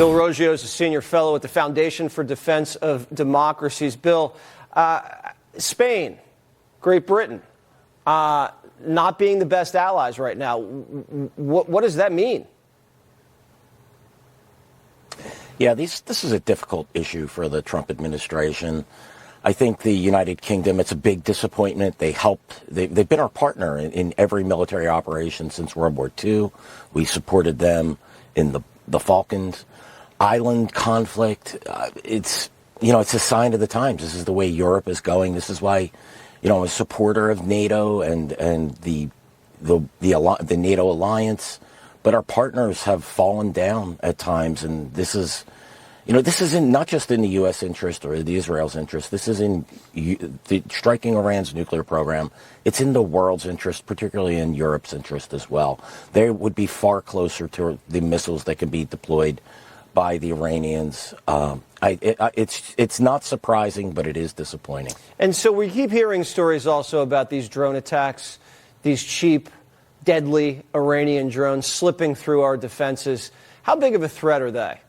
Bill Roggio is a senior fellow at the Foundation for Defense of Democracies. Bill, Spain, Great Britain, not being the best allies right now. What does that mean? Yeah, this is a difficult issue for the Trump administration. I think the United Kingdom, it's a big disappointment. They've been our partner in every military operation since World War II. We supported them in the Falklands Island conflict. It's a sign of the times. This is the way Europe is going. This is why, I'm a supporter of NATO and the NATO alliance. But our partners have fallen down at times, and this is not just in the U.S. interest or the Israel's interest. This is in striking Iran's nuclear program. It's in the world's interest, particularly in Europe's interest as well. They would be far closer to the missiles that can be deployed by the Iranians. It's not surprising, but it is disappointing. And so we keep hearing stories also about these drone attacks, these cheap, deadly Iranian drones slipping through our defenses. How big of a threat are they?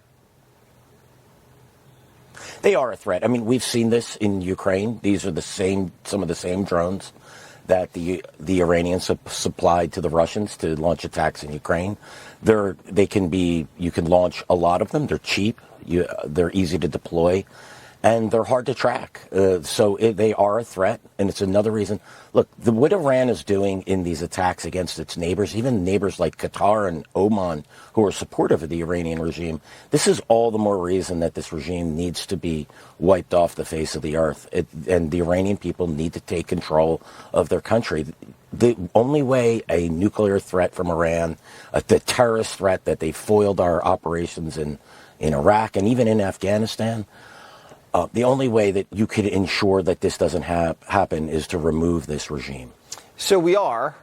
They are a threat. I mean, we've seen this in Ukraine. These are some of the same drones that the Iranians supplied to the Russians to launch attacks in Ukraine. You can launch a lot of them. They're cheap. They're easy to deploy. And they're hard to track. So they are a threat. And it's another reason. Look, what Iran is doing in these attacks against its neighbors, even neighbors like Qatar and Oman, who are supportive of the Iranian regime, this is all the more reason that this regime needs to be wiped off the face of the earth. And the Iranian people need to take control of their country. The only way a nuclear threat from Iran, the terrorist threat that they foiled our operations in Iraq and even in Afghanistan, the only way that you could ensure that this doesn't happen is to remove this regime. So we are,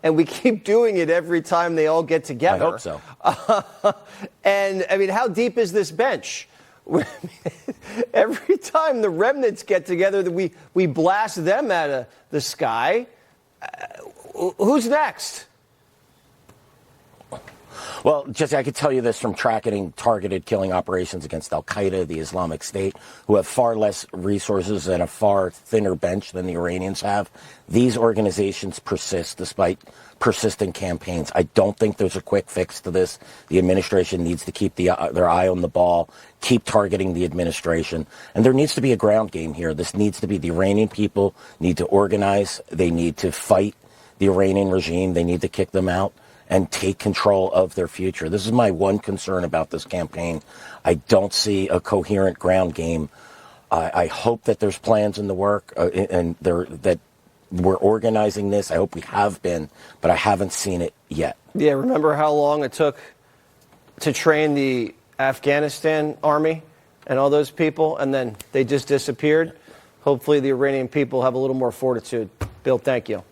and we keep doing it every time they all get together. I hope so. And, I mean, how deep is this bench? Every time the remnants get together, we blast them out of the sky. Who's next? Well, Jesse, I could tell you this from tracking targeted killing operations against al-Qaeda, the Islamic State, who have far less resources and a far thinner bench than the Iranians have. These organizations persist despite persistent campaigns. I don't think there's a quick fix to this. The administration needs to keep their eye on the ball, keep targeting the administration. And there needs to be a ground game here. This needs to be the Iranian people need to organize. They need to fight the Iranian regime. They need to kick them out and take control of their future. This is my one concern about this campaign. I don't see a coherent ground game. I hope that there's plans in the work and that we're organizing this. I hope we have been, but I haven't seen it yet. Yeah, remember how long it took to train the Afghanistan army and all those people, and then they just disappeared? Hopefully the Iranian people have a little more fortitude. Bill, thank you.